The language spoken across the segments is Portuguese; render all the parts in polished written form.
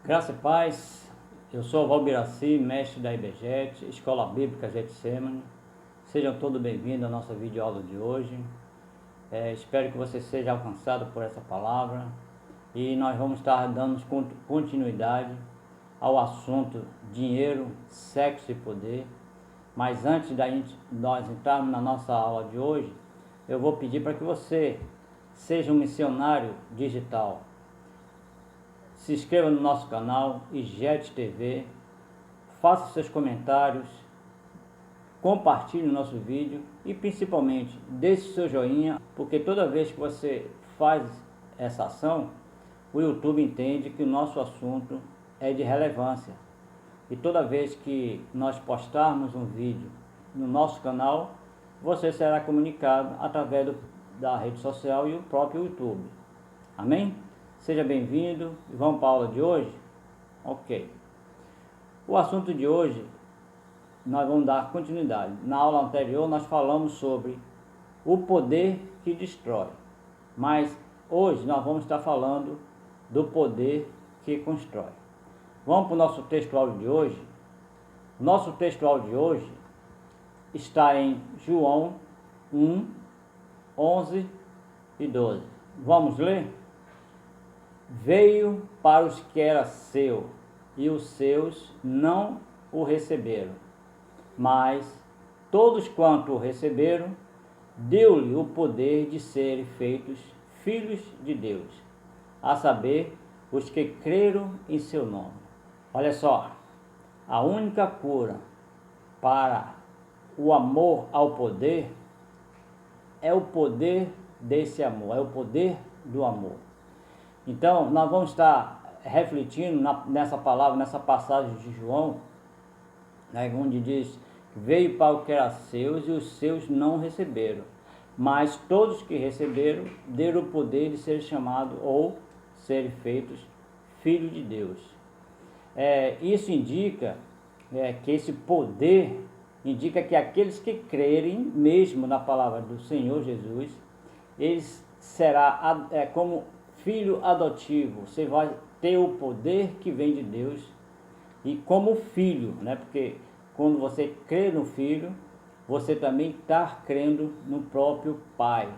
Graça e paz, eu sou Valbiraci, mestre da IBGET, Escola Bíblica Getsemane. Sejam todos bem-vindos à nossa videoaula de hoje. Espero que você seja alcançado por essa palavra e nós vamos estar dando continuidade ao assunto dinheiro, sexo e poder. Mas antes da nós entrarmos na nossa aula de hoje, eu vou pedir para que você seja um missionário digital. Se inscreva no nosso canal IGET TV, faça seus comentários, compartilhe o nosso vídeo e principalmente deixe seu joinha, porque toda vez que você faz essa ação, o YouTube entende que o nosso assunto é de relevância. E toda vez que nós postarmos um vídeo no nosso canal, você será comunicado através da rede social e o próprio YouTube. Amém? Seja bem-vindo e vamos para a aula de hoje? Ok. O assunto de hoje, nós vamos dar continuidade. Na aula anterior nós falamos sobre o poder que destrói. Mas hoje nós vamos estar falando do poder que constrói. Vamos para o nosso texto áudio de hoje. Nosso texto áudio de hoje está em João 1, 11 e 12. Vamos ler? Veio para os que era seu, e os seus não o receberam. Mas todos quanto o receberam, deu-lhe o poder de serem feitos filhos de Deus, a saber, os que creram em seu nome. Olha só, a única cura para o amor ao poder é o poder desse amor, é o poder do amor. Então, nós vamos estar refletindo nessa palavra, nessa passagem de João, né, onde diz: veio para o que era seus e os seus não receberam. Mas todos que receberam, deram o poder de ser chamado ou serem feitos filhos de Deus. Isso indica que esse poder indica que aqueles que crerem mesmo na palavra do Senhor Jesus, eles será como filho adotivo. Você vai ter o poder que vem de Deus e como filho, né? Porque quando você crê no filho, você também está crendo no próprio Pai.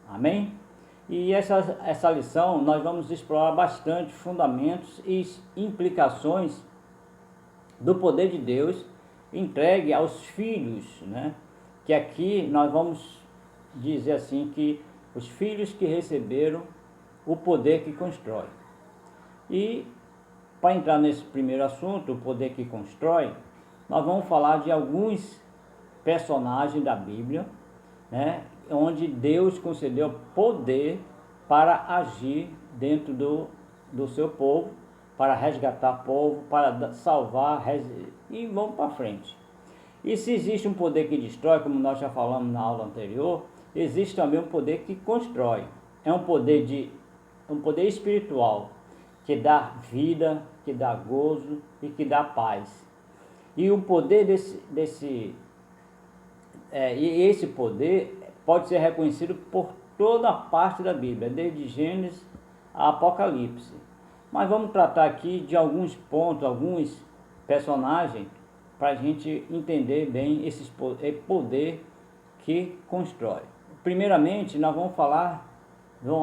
Amém? E essa lição nós vamos explorar bastante fundamentos e implicações do poder de Deus entregue aos filhos, né? Que aqui nós vamos dizer assim que os filhos que receberam o poder que constrói. E para entrar nesse primeiro assunto, o poder que constrói, nós vamos falar de alguns personagens da Bíblia, né, onde Deus concedeu poder para agir dentro do seu povo, para resgatar povo, para salvar, e vamos para frente. E se existe um poder que destrói, como nós já falamos na aula anterior, existe também um poder que constrói. É um poder espiritual, que dá vida, que dá gozo e que dá paz. E o poder esse poder pode ser reconhecido por toda a parte da Bíblia, desde Gênesis a Apocalipse. Mas vamos tratar aqui de alguns pontos, alguns personagens, para a gente entender bem esse poder que constrói. Primeiramente, nós vamos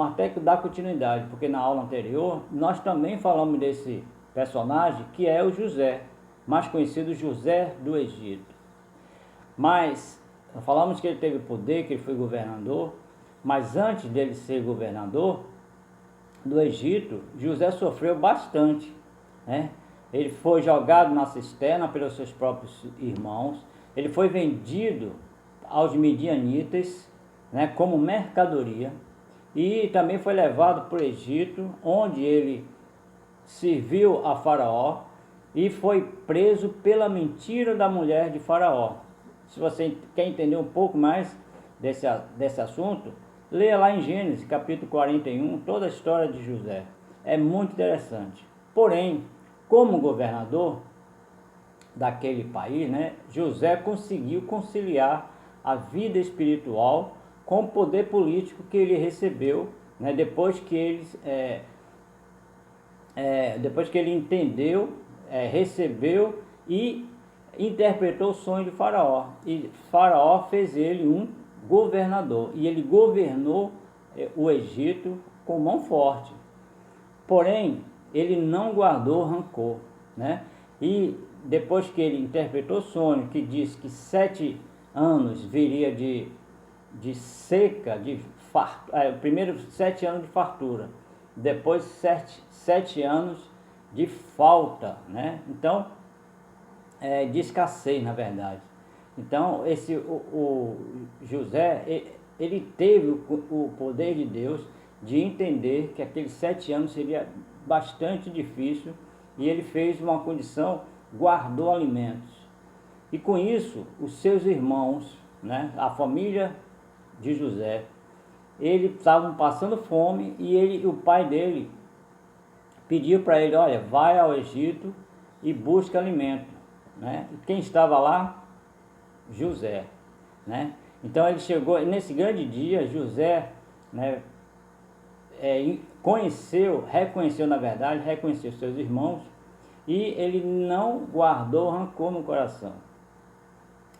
até dar continuidade, porque na aula anterior nós também falamos desse personagem que é o José, mais conhecido José do Egito. Mas falamos que ele teve poder, que ele foi governador, mas antes dele ser governador do Egito, José sofreu bastante, né? Ele foi jogado na cisterna pelos seus próprios irmãos, ele foi vendido aos midianitas, né, como mercadoria, e também foi levado para o Egito, onde ele serviu a Faraó e foi preso pela mentira da mulher de Faraó. Se você quer entender um pouco mais desse assunto, leia lá em Gênesis, capítulo 41, toda a história de José. É muito interessante. Porém, como governador daquele país, né, José conseguiu conciliar a vida espiritual com o poder político que ele recebeu, né, depois que ele depois que ele entendeu, recebeu e interpretou o sonho de Faraó. E Faraó fez ele um governador. E ele governou o Egito com mão forte. Porém, ele não guardou rancor, né? E depois que ele interpretou o sonho, que diz que 7 anos viria de seca, de fartura, primeiro 7 anos de fartura, depois 7 anos de falta, né? Então, de escassez, na verdade. Então, o José, ele teve o poder de Deus de entender que aqueles 7 anos seria bastante difícil, e ele fez uma condição, guardou alimentos. E com isso, os seus irmãos, né, a família de José, eles estavam passando fome, e o pai dele pediu para ele: olha, vai ao Egito e busca alimento, né? E quem estava lá? José, né? Então ele chegou, e nesse grande dia, José, né, reconheceu seus irmãos, e ele não guardou rancor no coração.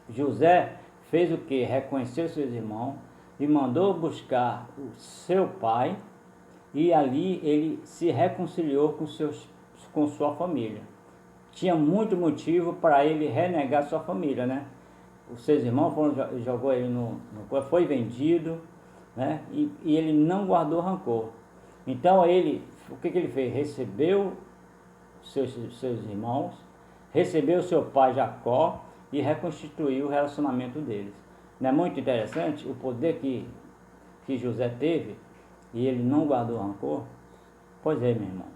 José fez o que? Reconheceu seus irmãos e mandou buscar o seu pai, e ali ele se reconciliou com sua família. Tinha muito motivo para ele renegar sua família, né? Os seus irmãos jogou ele foi vendido, né? E ele não guardou rancor. Então o que ele fez? Recebeu seus irmãos, recebeu seu pai Jacó e reconstituiu o relacionamento deles. Não é muito interessante o poder que José teve, e ele não guardou rancor? Pois é, meu irmão.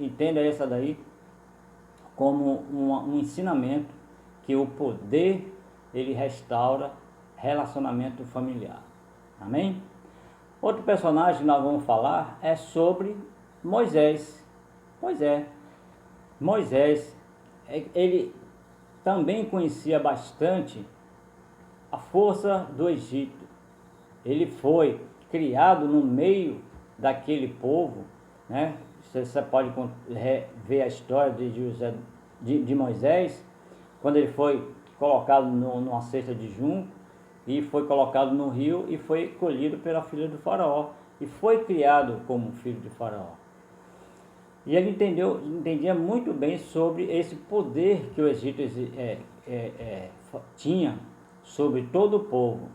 Entenda essa daí como um ensinamento, que o poder, ele restaura relacionamento familiar. Amém? Outro personagem que nós vamos falar é sobre Moisés. Pois é, Moisés, ele também conhecia bastante a força do Egito. Ele foi criado no meio daquele povo, né? Você pode ver a história de Moisés, quando ele foi colocado numa cesta de junco, e foi colocado no rio, e foi colhido pela filha do faraó, e foi criado como filho de faraó. E ele entendia muito bem sobre esse poder que o Egito tinha sobre todo o povo.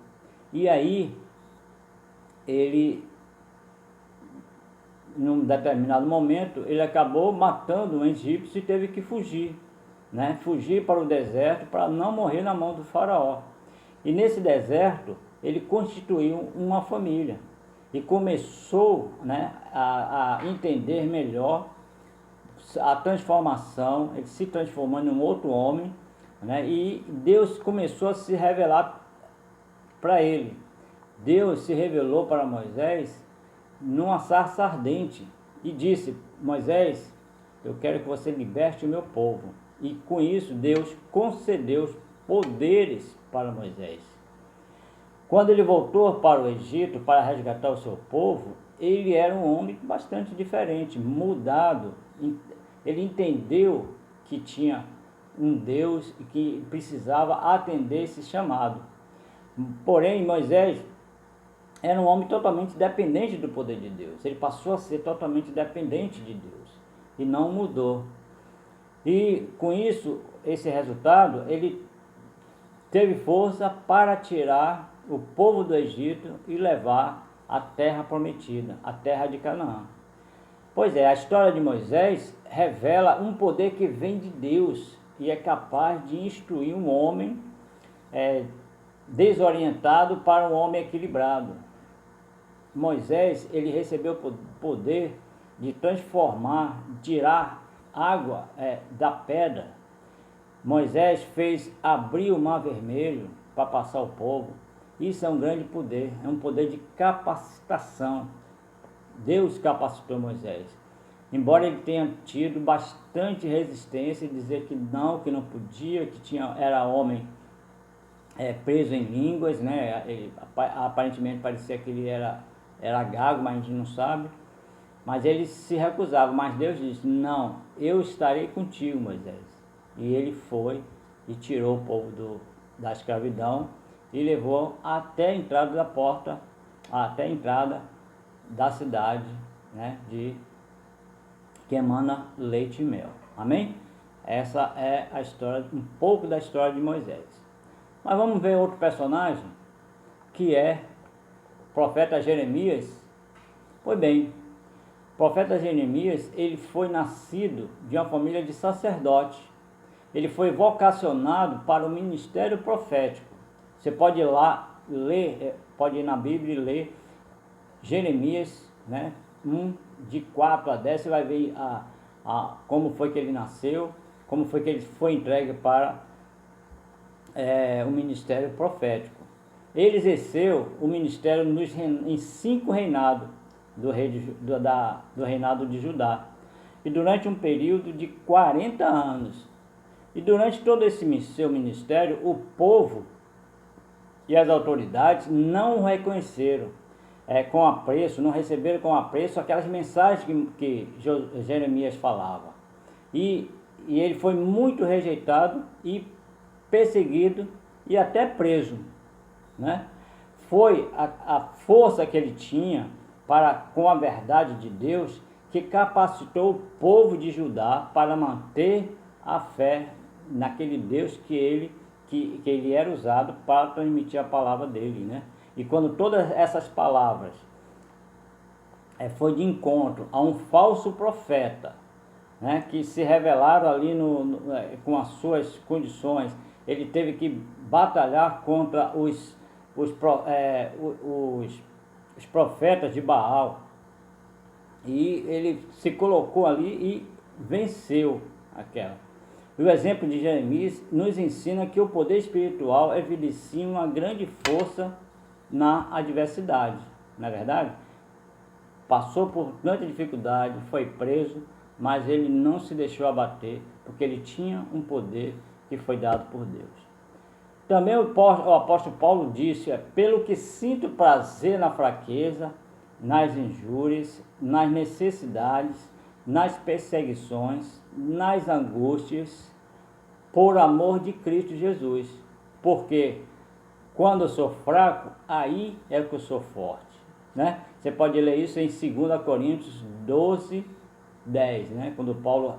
E aí, ele, num determinado momento, ele acabou matando um egípcio e teve que fugir, né? Fugir para o deserto para não morrer na mão do faraó. E nesse deserto, ele constituiu uma família e começou, né, a entender melhor a transformação. Ele se transformando em um outro homem, né? E Deus começou a se revelar para ele. Deus se revelou para Moisés numa sarça ardente e disse: Moisés, eu quero que você liberte o meu povo. E com isso Deus concedeu poderes para Moisés. Quando ele voltou para o Egito para resgatar o seu povo, ele era um homem bastante diferente, mudado. Ele entendeu que tinha um Deus e que precisava atender esse chamado. Porém, Moisés era um homem totalmente dependente do poder de Deus. Ele passou a ser totalmente dependente de Deus e não mudou. E com isso, esse resultado, ele teve força para tirar o povo do Egito e levar à terra prometida, a terra de Canaã. Pois é, a história de Moisés revela um poder que vem de Deus e é capaz de instruir um homem desorientado para um homem equilibrado. Moisés, ele recebeu o poder de transformar, tirar água da pedra. Moisés fez abrir o mar vermelho para passar o povo. Isso é um grande poder, é um poder de capacitação. Deus capacitou Moisés. Embora ele tenha tido bastante resistência, dizer que não podia, que era homem preso em línguas, né? Ele, aparentemente parecia que ele era gago, mas a gente não sabe. Mas eles se recusavam, mas Deus disse: não, eu estarei contigo, Moisés. E ele foi e tirou o povo da escravidão e levou até a entrada da porta, até a entrada da cidade, né, que emana leite e mel. Amém? Essa é a história, um pouco da história de Moisés. Mas vamos ver outro personagem, que é o profeta Jeremias. Pois bem, o profeta Jeremias, ele foi nascido de uma família de sacerdote. Ele foi vocacionado para o ministério profético. Você pode ir lá ler, pode ir na Bíblia e ler Jeremias, né, 1, de 4 a 10, você vai ver como foi que ele nasceu, como foi que ele foi entregue para o ministério profético. Ele exerceu o ministério em 5 reinados do reinado de Judá, e durante um período de 40 anos. E durante todo esse seu ministério, o povo e as autoridades não o reconheceram com apreço, não receberam com apreço aquelas mensagens que Jeremias falava. E ele foi muito rejeitado e perseguido e até preso, né? Foi a força que ele tinha com a verdade de Deus que capacitou o povo de Judá para manter a fé naquele Deus que ele era usado para transmitir a palavra dele, né? E quando todas essas palavras foi de encontro a um falso profeta, né, que se revelaram ali com as suas condições, ele teve que batalhar contra os profetas de Baal, e ele se colocou ali e venceu aquela. O exemplo de Jeremias nos ensina que o poder espiritual evidencia uma grande força na adversidade, não é verdade? Passou por tanta dificuldade, foi preso, mas ele não se deixou abater, porque ele tinha um poder que foi dado por Deus. Também o apóstolo Paulo disse: pelo que sinto prazer na fraqueza, nas injúrias, nas necessidades, nas perseguições, nas angústias, por amor de Cristo Jesus. Porque quando eu sou fraco, aí é que eu sou forte, né? Você pode ler isso em 2 Coríntios 12, 10, né? Quando Paulo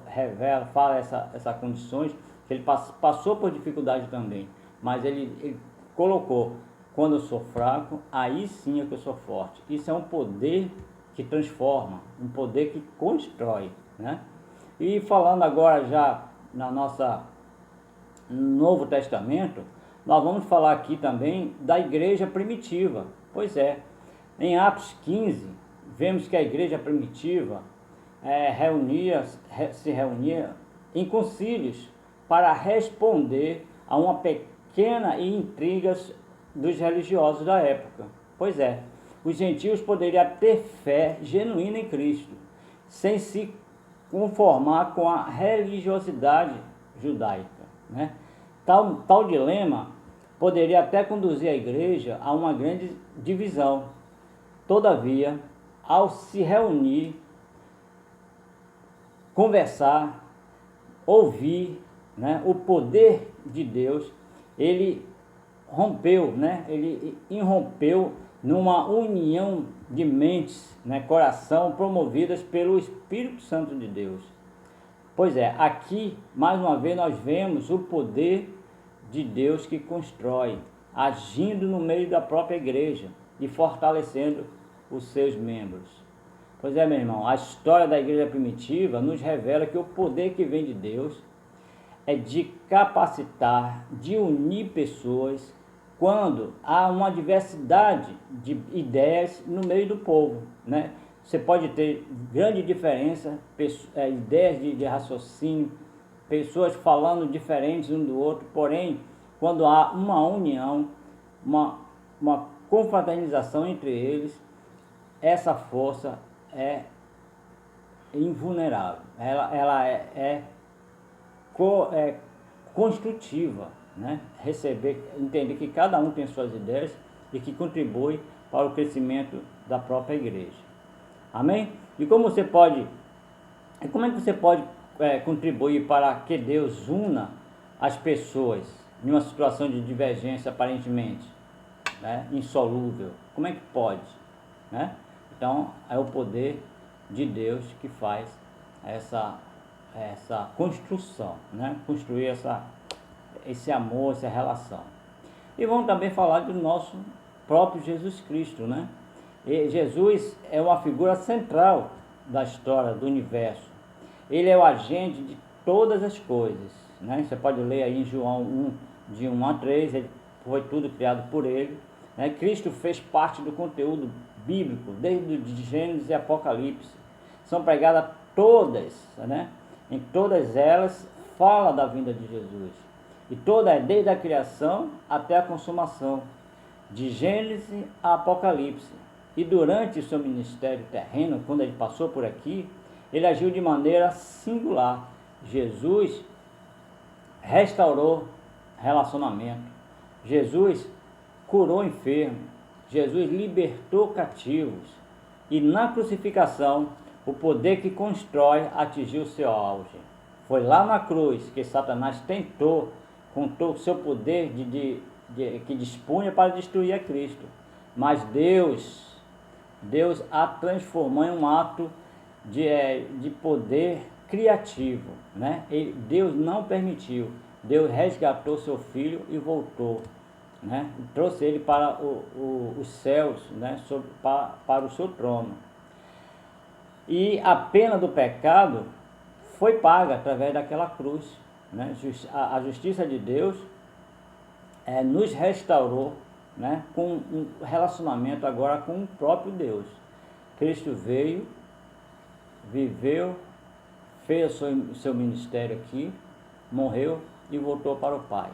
fala essas condições, que ele passou por dificuldade também, mas ele colocou: quando eu sou fraco, aí sim é que eu sou forte. Isso é um poder que transforma, um poder que constrói, né? E falando agora já no Novo Testamento, nós vamos falar aqui também da igreja primitiva. Pois é, em Atos 15, vemos que a igreja primitiva se reunia em concílios para responder a uma pequena intrigas dos religiosos da época. Pois é, os gentios poderiam ter fé genuína em Cristo, sem se conformar com a religiosidade judaica, né? Tal dilema poderia até conduzir a igreja a uma grande divisão. Todavia, ao se reunir, conversar, ouvir, né, o poder de Deus, ele rompeu, né? Ele irrompeu numa união de mentes, né, coração, promovidas pelo Espírito Santo de Deus. Pois é, aqui, mais uma vez, nós vemos o poder de Deus que constrói, agindo no meio da própria igreja e fortalecendo os seus membros. Pois é, meu irmão, a história da igreja primitiva nos revela que o poder que vem de Deus é de capacitar, de unir pessoas quando há uma diversidade de ideias no meio do povo, né? Você pode ter grande diferença, ideias de raciocínio, pessoas falando diferentes um do outro, porém, quando há uma união, uma confraternização entre eles, essa força é invulnerável, ela é construtiva, né? Entender que cada um tem suas ideias e que contribui para o crescimento da própria igreja. Amém? E como é que você pode contribuir para que Deus una as pessoas em uma situação de divergência aparentemente, né, insolúvel? Como é que pode? Né? Então, é o poder de Deus que faz essa construção, né? Construir esse amor, essa relação. E vamos também falar do nosso próprio Jesus Cristo, né? E Jesus é uma figura central da história do universo. Ele é o agente de todas as coisas, né? Você pode ler aí em João 1, de 1 a 3, ele foi tudo criado por ele, né? Cristo fez parte do conteúdo bíblico, desde de Gênesis e Apocalipse. São pregadas todas, né? Em todas elas fala da vinda de Jesus. E toda é desde a criação até a consumação, de Gênesis a Apocalipse. E durante o seu ministério terreno, quando ele passou por aqui, ele agiu de maneira singular. Jesus restaurou relacionamento. Jesus curou enfermos. Jesus libertou cativos. E na crucificação, o poder que constrói atingiu o seu auge. Foi lá na cruz que Satanás tentou, com todo o seu poder que dispunha para destruir a Cristo. Mas Deus a transformou em um ato de poder criativo, né? Deus não permitiu. Deus resgatou seu filho e voltou, né? Trouxe ele para os céus, né? Para o seu trono. E a pena do pecado foi paga através daquela cruz, né? A justiça de Deus nos restaurou, né? Com um relacionamento agora com o próprio Deus. Cristo veio, viveu, fez o seu ministério aqui, morreu e voltou para o Pai.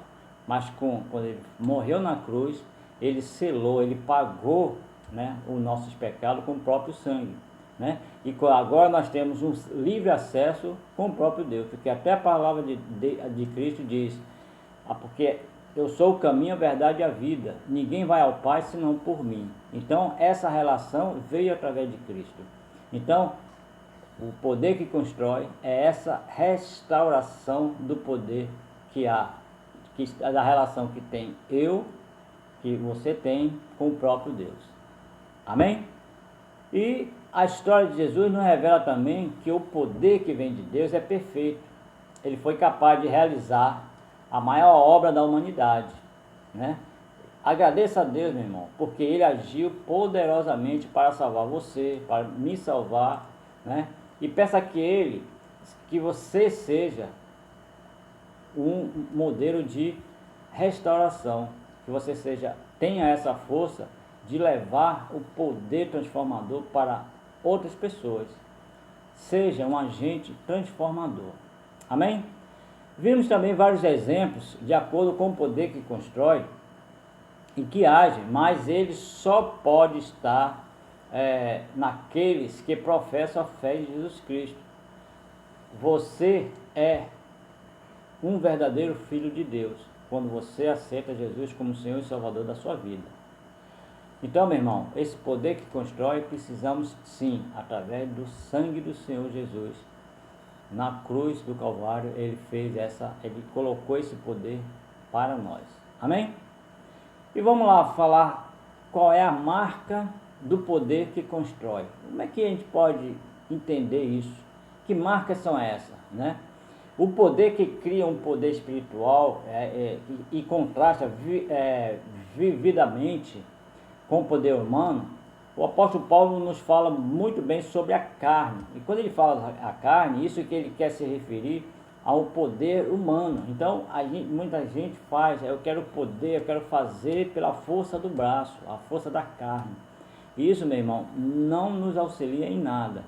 Mas quando ele morreu na cruz, ele selou, ele pagou, né, os nossos pecados com o próprio sangue, né? E agora nós temos um livre acesso com o próprio Deus, porque até a palavra de Cristo diz, porque eu sou o caminho, a verdade e a vida, ninguém vai ao Pai senão por mim. Então essa relação veio através de Cristo. Então o poder que constrói é essa restauração do poder da relação que tem que você tem com o próprio Deus. Amém? E a história de Jesus nos revela também que o poder que vem de Deus é perfeito. Ele foi capaz de realizar a maior obra da humanidade, né? Agradeça a Deus, meu irmão, porque Ele agiu poderosamente para salvar você, para me salvar, né? E peça que você seja um modelo de restauração, que você tenha essa força de levar o poder transformador para outras pessoas. Seja um agente transformador. Amém? Vimos também vários exemplos de acordo com o poder que constrói e que age, mas ele só pode estar naqueles que professam a fé em Jesus Cristo. Você é um verdadeiro filho de Deus quando você aceita Jesus como Senhor e Salvador da sua vida. Então, meu irmão, esse poder que constrói, precisamos sim, através do sangue do Senhor Jesus. Na cruz do Calvário, ele colocou esse poder para nós. Amém? E vamos lá falar qual é a marca do poder que constrói. Como é que a gente pode entender isso? Que marcas são essas, né? O poder que cria um poder espiritual e contrasta vividamente com o poder humano, o apóstolo Paulo nos fala muito bem sobre a carne. E quando ele fala a carne, isso que ele quer se referir ao poder humano. Então, muita gente faz, eu quero poder, eu quero fazer pela força do braço, a força da carne. E isso, meu irmão, não nos auxilia em nada.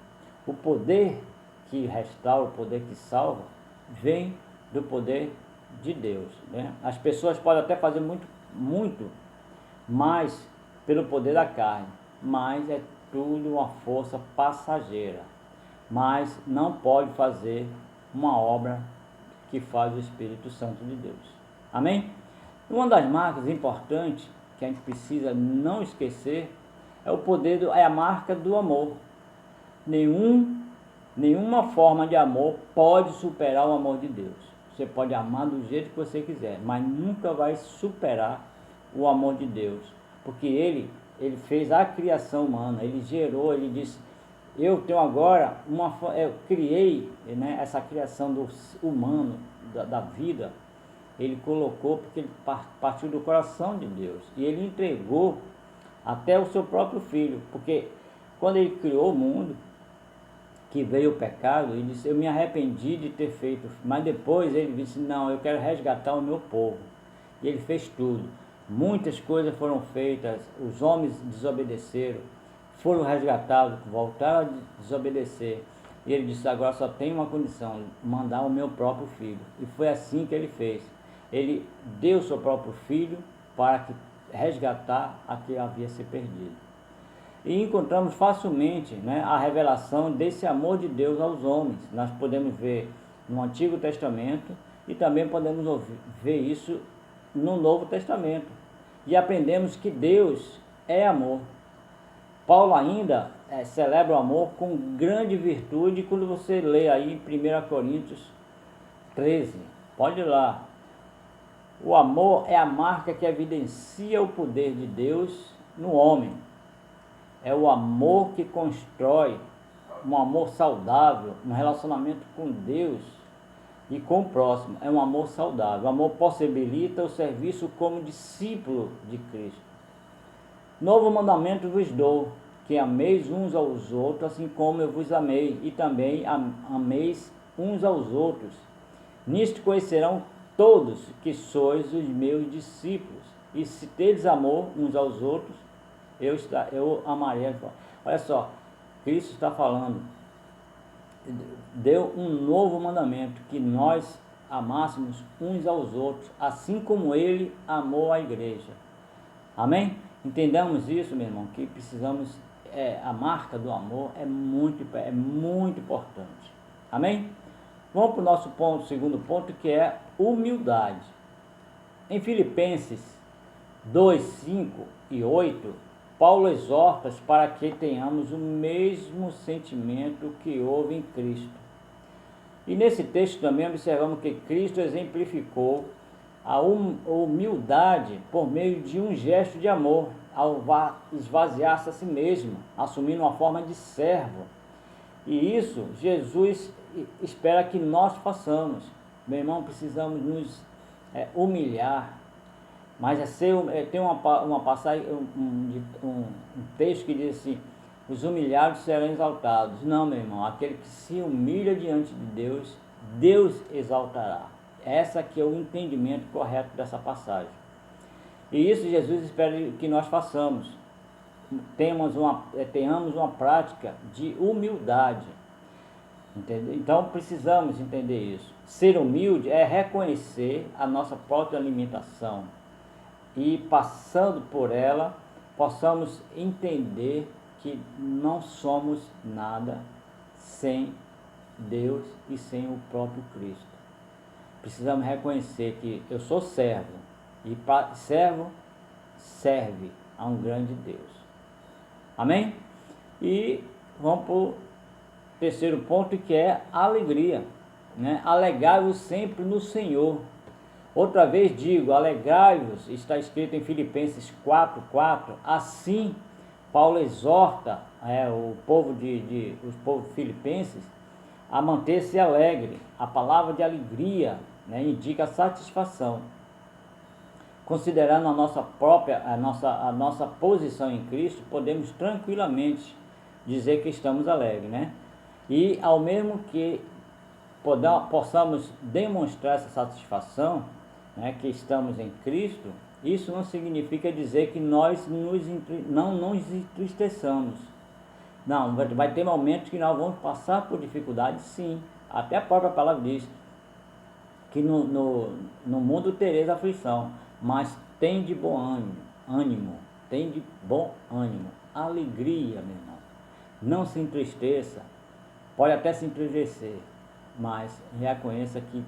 O poder que restaura, o poder que salva, vem do poder de Deus, né? As pessoas podem até fazer muito mais pelo poder da carne, mas é tudo uma força passageira, mas não pode fazer uma obra que faz o Espírito Santo de Deus. Amém? Uma das marcas importantes que a gente precisa não esquecer é a marca do amor. nenhuma forma de amor pode superar o amor de Deus. Você pode amar do jeito que você quiser, mas nunca vai superar o amor de Deus, porque ele fez a criação humana, ele gerou, ele disse, eu tenho agora eu criei, né, essa criação do humano, da vida, ele colocou porque ele partiu do coração de Deus, e ele entregou até o seu próprio filho, porque quando ele criou o mundo, que veio o pecado, ele disse, eu me arrependi de ter feito, mas depois ele disse, não, eu quero resgatar o meu povo, e ele fez tudo. Muitas coisas foram feitas, os homens desobedeceram, foram resgatados, voltaram a desobedecer, e ele disse, agora só tem uma condição, mandar o meu próprio filho, e foi assim que ele fez. Ele deu o seu próprio filho para resgatar aquele que havia se perdido. E encontramos facilmente, né, a revelação desse amor de Deus aos homens. Nós podemos ver no Antigo Testamento e também podemos ver isso no Novo Testamento. E aprendemos que Deus é amor. Paulo ainda celebra o amor com grande virtude quando você lê aí em 1 Coríntios 13. Pode ir lá. O amor é a marca que evidencia o poder de Deus no homem. É o amor que constrói um amor saudável, um relacionamento com Deus e com o próximo. É um amor saudável. O amor possibilita o serviço como discípulo de Cristo. Novo mandamento vos dou, que ameis uns aos outros, assim como eu vos amei, e também ameis uns aos outros. Nisto conhecerão todos que sois os meus discípulos, e se tedes amor uns aos outros, eu amarei. Olha só, Cristo está falando, deu um novo mandamento, que nós amássemos uns aos outros, assim como ele amou a igreja. Amém? Entendamos isso, meu irmão, que precisamos, a marca do amor é muito importante. Amém? Vamos para o nosso ponto, segundo ponto, que é humildade. Em Filipenses 2, 5 e 8, Paulo exorta para que tenhamos o mesmo sentimento que houve em Cristo. E nesse texto também observamos que Cristo exemplificou a humildade por meio de um gesto de amor, ao esvaziar-se a si mesmo, assumindo uma forma de servo. E isso Jesus espera que nós façamos. Meu irmão, precisamos nos humilhar. Mas tem uma passagem, um texto que diz assim, os humilhados serão exaltados. Não, meu irmão, aquele que se humilha diante de Deus, Deus exaltará. Essa aqui é o entendimento correto dessa passagem. E isso Jesus espera que nós façamos. Tenhamos uma prática de humildade. Entendeu? Então precisamos entender isso. Ser humilde é reconhecer a nossa própria limitação. E passando por ela, possamos entender que não somos nada sem Deus e sem o próprio Cristo. Precisamos reconhecer que eu sou servo, e servo serve a um grande Deus. Amém? E vamos para o terceiro ponto, que é a alegria, né? Alegrai-vos sempre no Senhor. Outra vez digo, alegrai-vos, está escrito em Filipenses 4:4. Assim, Paulo exorta o povo os povos filipenses a manter-se alegre. A palavra de alegria, né, indica satisfação. Considerando a nossa posição em Cristo, podemos tranquilamente dizer que estamos alegres, né? E ao mesmo que possamos demonstrar essa satisfação, né, que estamos em Cristo, isso não significa dizer que nós não nos entristeçamos. Não, vai ter momentos que nós vamos passar por dificuldades, sim. Até a própria palavra diz que no mundo tereis aflição, mas tem de bom ânimo, tem de bom ânimo, alegria, meu irmão. Não se entristeça, pode até se entristecer, mas reconheça que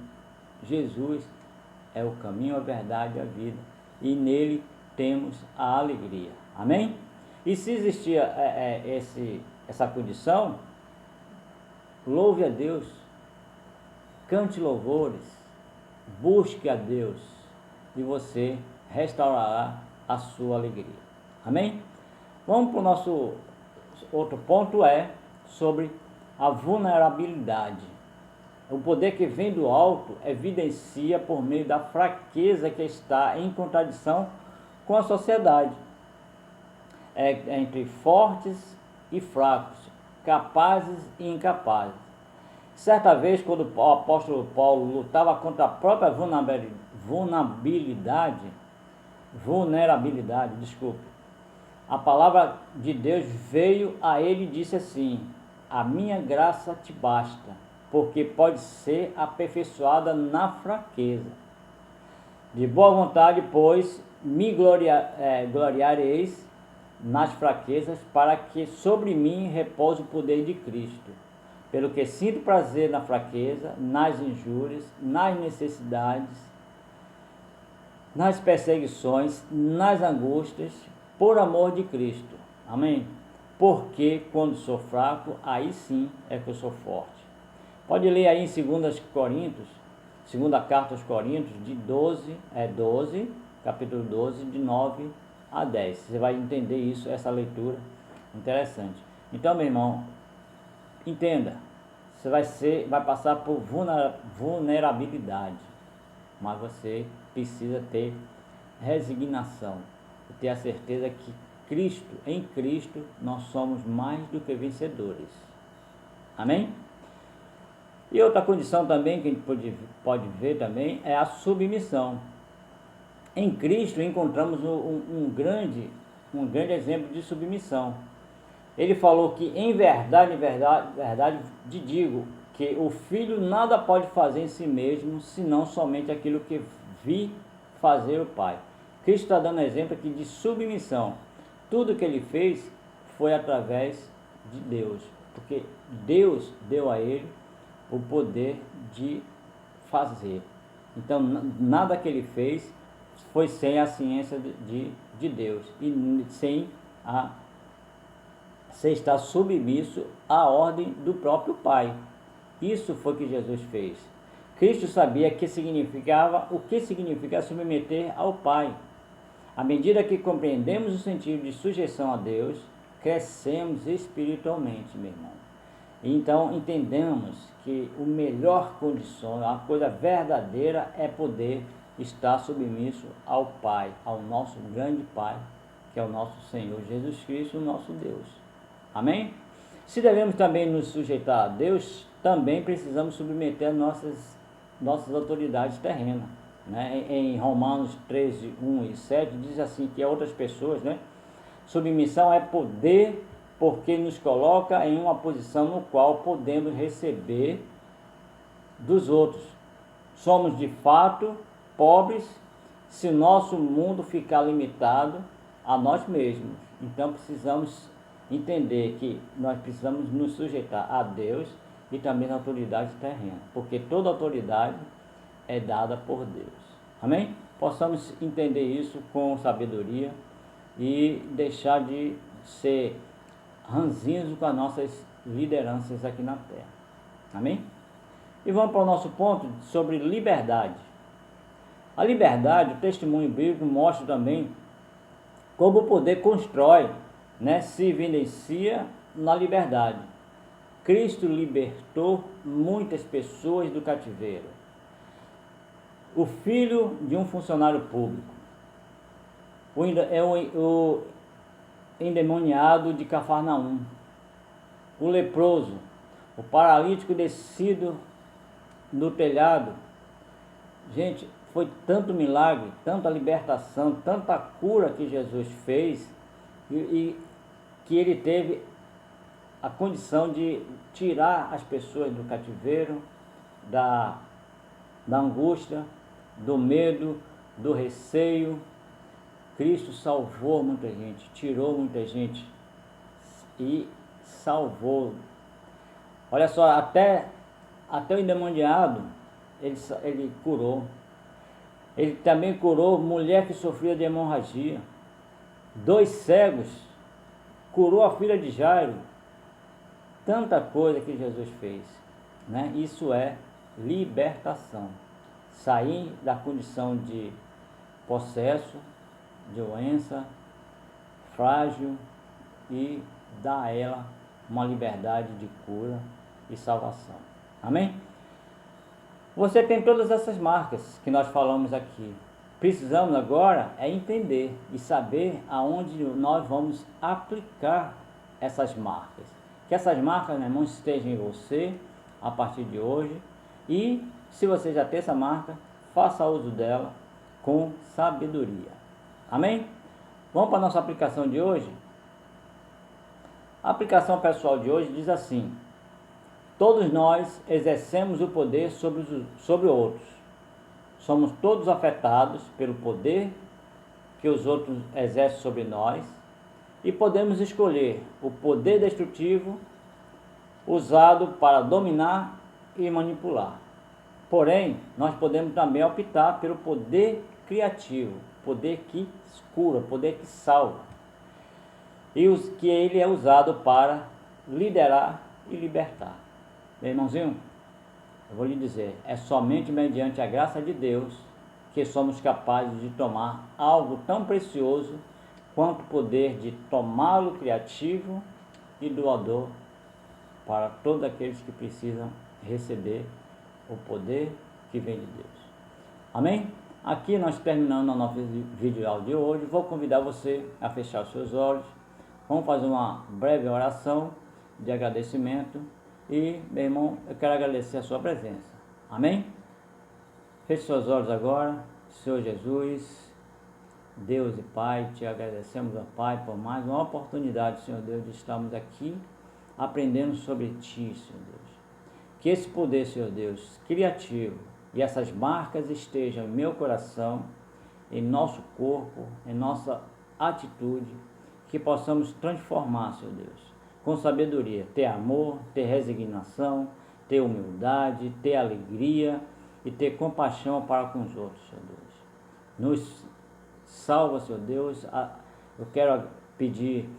Jesus é o caminho, a verdade e a vida, e nele temos a alegria. Amém? E se existia essa condição, louve a Deus, cante louvores, busque a Deus e você restaurará a sua alegria. Amém? Vamos para o nosso outro ponto, sobre a vulnerabilidade. O poder que vem do alto evidencia por meio da fraqueza que está em contradição com a sociedade. Entre fortes e fracos, capazes e incapazes. Certa vez, quando o apóstolo Paulo lutava contra a própria vulnerabilidade, a palavra de Deus veio a ele e disse assim: a minha graça te basta, porque pode ser aperfeiçoada na fraqueza. De boa vontade, pois, me gloriareis nas fraquezas, para que sobre mim repouse o poder de Cristo. Pelo que sinto prazer na fraqueza, nas injúrias, nas necessidades, nas perseguições, nas angústias, por amor de Cristo. Amém? Porque quando sou fraco, aí sim é que eu sou forte. Pode ler aí em 2 Coríntios, segunda carta aos Coríntios, capítulo 12, de 9 a 10. Você vai entender isso, essa leitura interessante. Então, meu irmão, entenda, você vai passar por vulnerabilidade, mas você precisa ter resignação e ter a certeza que em Cristo, nós somos mais do que vencedores. Amém? E outra condição também que a gente pode ver também é a submissão. Em Cristo encontramos um grande exemplo de submissão. Ele falou que em verdade te digo que o Filho nada pode fazer em si mesmo, senão somente aquilo que vi fazer o Pai. Cristo está dando exemplo aqui de submissão. Tudo que ele fez foi através de Deus, porque Deus deu a ele o poder de fazer. Então, nada que ele fez foi sem a ciência de Deus e sem estar submisso à ordem do próprio Pai. Isso foi o que Jesus fez. Cristo sabia o que significa submeter ao Pai. À medida que compreendemos o sentido de sujeição a Deus, crescemos espiritualmente, meu irmão. Então, entendemos que a melhor condição, a coisa verdadeira é poder estar submisso ao Pai, ao nosso grande Pai, que é o nosso Senhor Jesus Cristo, o nosso Deus. Amém? Se devemos também nos sujeitar a Deus, também precisamos submeter nossas autoridades terrenas. Né? Em Romanos 13, 1 e 7, diz assim que a outras pessoas, né? Submissão é poder, porque nos coloca em uma posição no qual podemos receber dos outros. Somos de fato pobres se nosso mundo ficar limitado a nós mesmos. Então precisamos entender que nós precisamos nos sujeitar a Deus e também à autoridade terrena, porque toda autoridade é dada por Deus. Amém? Possamos entender isso com sabedoria e deixar de ser ranzinhos com as nossas lideranças aqui na terra. Amém? E vamos para o nosso ponto sobre liberdade. A liberdade, o testemunho bíblico mostra também como o poder constrói, né, se evidencia na liberdade. Cristo libertou muitas pessoas do cativeiro. O filho de um funcionário público, o endemoniado de Cafarnaum, o leproso, o paralítico descido no telhado. Gente, foi tanto milagre, tanta libertação, tanta cura que Jesus fez e que ele teve a condição de tirar as pessoas do cativeiro, da angústia, do medo, do receio. Cristo salvou muita gente, tirou muita gente e salvou. Olha só, até o endemoniado ele curou. Ele também curou mulher que sofria de hemorragia. 2 cegos, curou a filha de Jairo. tanta coisa que Jesus fez, né? Isso é libertação. Sair da condição de possesso, de doença, frágil, e dar a ela uma liberdade de cura e salvação. Amém? Você tem todas essas marcas que nós falamos aqui. Precisamos agora entender e saber aonde nós vamos aplicar essas marcas. Que essas marcas, meu irmão, estejam em você a partir de hoje. E se você já tem essa marca, faça uso dela com sabedoria. Amém? Vamos para a nossa aplicação de hoje? A aplicação pessoal de hoje diz assim: todos nós exercemos o poder sobre outros. Somos todos afetados pelo poder que os outros exercem sobre nós e podemos escolher o poder destrutivo usado para dominar e manipular. Porém, nós podemos também optar pelo poder criativo, poder que cura, poder que salva. E que ele é usado para liderar e libertar. Meu irmãozinho, eu vou lhe dizer, é somente mediante a graça de Deus que somos capazes de tomar algo tão precioso quanto o poder de tomá-lo criativo e doador para todos aqueles que precisam receber o poder que vem de Deus. Amém? Aqui nós terminando o nosso vídeo áudio de hoje, vou convidar você a fechar os seus olhos. Vamos fazer uma breve oração de agradecimento. E, meu irmão, eu quero agradecer a sua presença. Amém? Feche seus olhos agora. Senhor Jesus, Deus e Pai, te agradecemos, ó Pai, por mais uma oportunidade, Senhor Deus, de estarmos aqui aprendendo sobre Ti, Senhor Deus. Que esse poder, Senhor Deus, criativo e essas marcas estejam em meu coração, em nosso corpo, em nossa atitude, que possamos transformar, Senhor Deus, com sabedoria, ter amor, ter resignação, ter humildade, ter alegria e ter compaixão para com os outros, Senhor Deus. Nos salva, Senhor Deus. Eu quero pedir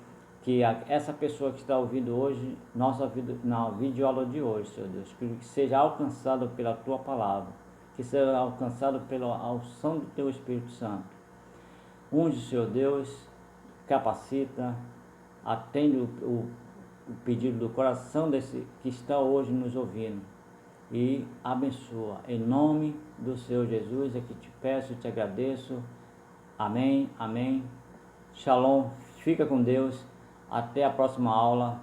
que essa pessoa que está ouvindo hoje, na videoaula de hoje, Senhor Deus, que seja alcançado pela Tua Palavra, que seja alcançado pela unção do Teu Espírito Santo. Unge, Senhor Deus, capacita, atende o pedido do coração desse que está hoje nos ouvindo e abençoa. Em nome do Senhor Jesus é que te peço e te agradeço. Amém, amém. Shalom, fica com Deus. Até a próxima aula.